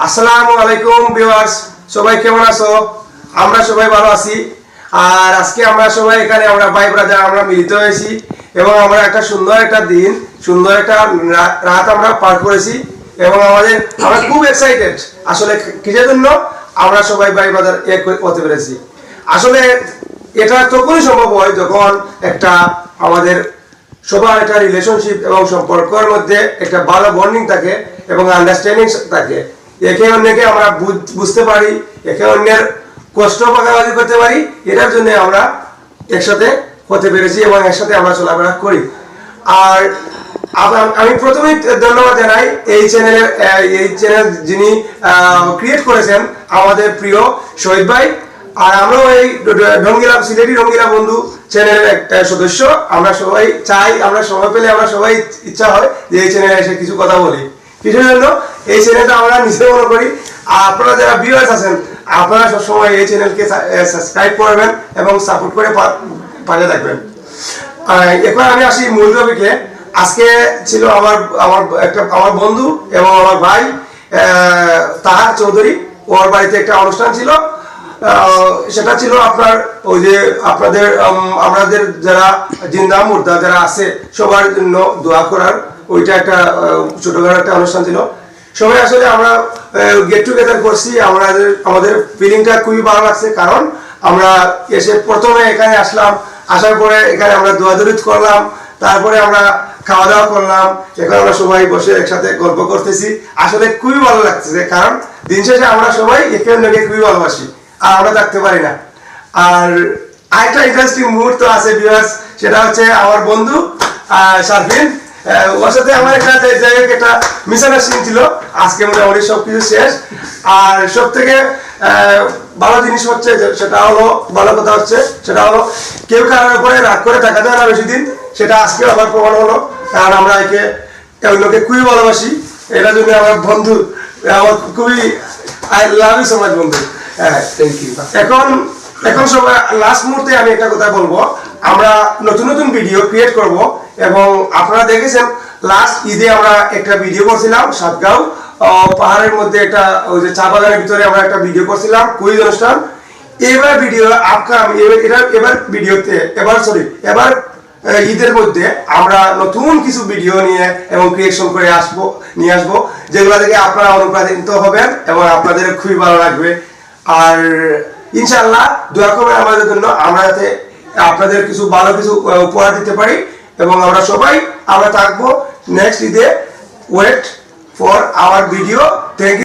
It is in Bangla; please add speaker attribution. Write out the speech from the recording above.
Speaker 1: আসসালামু আলাইকুম ভিউয়ার্স, সবাই কেমন আছো? আমরা সবাই ভালো আছি। আর আজকে আমরা সবাই এখানে আমরা ভাই ব্রাদার আমরা মিলিত হয়েছি এবং আমরা একটা সুন্দর একটা দিন, সুন্দর একটা রাত আমরা পার করেছি এবং আমরা খুব এক্সাইটেড। আসলে কিসের জন্য আমরা সবাই ভাই ব্রাদার এক হতে পেরেছি। আসলে এটা তখনই সম্ভব হয় যখন একটা আমাদের সবার একটা রিলেশনশিপ এবং সম্পর্কের মধ্যে একটা ভালো বন্ডিং থাকে এবং আন্ডারস্ট্যান্ডিং থাকে। একে অন্যকে আমরা বুঝতে পারি, একে অন্যের কষ্ট ভাগাভাগি করতে পারি। এটার জন্য আমরা একসাথে হতে পেরেছি এবং একসাথে আমরা চলাফেরা করি। আর আমি প্রথমেই ধন্যবাদ জানাই এই চ্যানেল যিনি ক্রিয়েট করেছেন, আমাদের প্রিয় শহীদ ভাই। আর আমরাও এই সিলেটি রঙ্গিলা বন্ধু চ্যানেলের একটা সদস্য। আমরা সবাই চাই, আমরা সময় পেলে আমরা সবাই ইচ্ছা হয় যে এই চ্যানেলে এসে কিছু কথা বলি। কিছুর জন্য এই চ্যানেলটা আমরা নিজে মনে করি। আর আপনারা যারা ভিউয়ার্স আছেন, আপনারা সবসময় এই চ্যানেলকে সাবস্ক্রাইব করবেন এবং সাপোর্ট করে পাশে থাকবেন। এরপর আমি আসি মূল টপিকে। আজকে ছিল আমার বন্ধু এবং আমার ভাই তাহার চৌধুরী, ওর বাড়িতে একটা অনুষ্ঠান ছিল। সেটা ছিল আপনার ওই যে আমাদের যারা জিন্দা মুর্দা যারা আছে সবার জন্য দোয়া করার, ওইটা একটা ছোটখাটো একটা অনুষ্ঠান ছিল। সবাই আসলে আমরা গেট টুগেদার করছি। আমাদের ফিলিংটা খুবই ভালো লাগছে, কারণ আমরা এসে প্রথমে এখানে আসলাম, আসার পরে এখানে আমরা দোয়াদুরিত করলাম, তারপরে আমরা খাওয়া দাওয়া করলাম। এখন আমরা সবাই বসে একসাথে গল্প করতেছি। আসলে খুবই ভালো লাগতেছে, কারণ দিন শেষে আমরা সবাই একে অন্যকে খুবই ভালোবাসি আর আমরা থাকতে পারি না। আর আরেকটা ইন্টারেস্টিং মুহূর্ত আছে ভিউয়ার্স, সেটা হচ্ছে আমার বন্ধু শারফিন। ওর সাথে আমার একটা মিসআন্ডারস্ট্যান্ডিং ছিল। আজকে মোটামুটি সবকিছু শেষ। আর সব থেকে ভালো জিনিস হচ্ছে সেটা হলো, ভালো কথা হচ্ছে সেটা হলো, কেউ কারোর উপরে রাগ করে থাকা যায় না বেশি দিন। সেটা আজকে আবার প্রমাণ হলো, কারণ আমরা একে অন্যকে খুবই ভালোবাসি। এটার জন্য আমার বন্ধু, আমার খুবই I love you so much বন্ধু। হ্যাঁ, থ্যাংক ইউ। এখন সবাই লাস্ট মুহূর্তে আমি একটা কথা বলবো, আমরা নতুন নতুন ভিডিও ক্রিয়েট করব এবং আপনারা দেখেছেন লাস্ট ঈদে আমরা একটা ভিডিও করছিলাম সাতগাঁও পাহাড়ের মধ্যে, একটা ওই যে চা বাগানের ভিতরে আমরা একটা ভিডিও করছিলাম কুইজ অনুষ্ঠান। এবার ঈদের মধ্যে আমরা নতুন কিছু ভিডিও নিয়ে এবং ক্রিয়েশন করে নিয়ে আসবো, যেগুলো থেকে আপনারা অনুপ্রাণিত হবেন এবং আপনাদের খুবই ভালো লাগবে। আর ইনশাআল্লাহ দোয়া করবেন আমাদের জন্য, আমরা যাতে আপনাদের ভালো কিছু উপহার দিতে পারি এবং আমরা থাকবো নেক্সট ঈদে। Wait for our video. Thank you.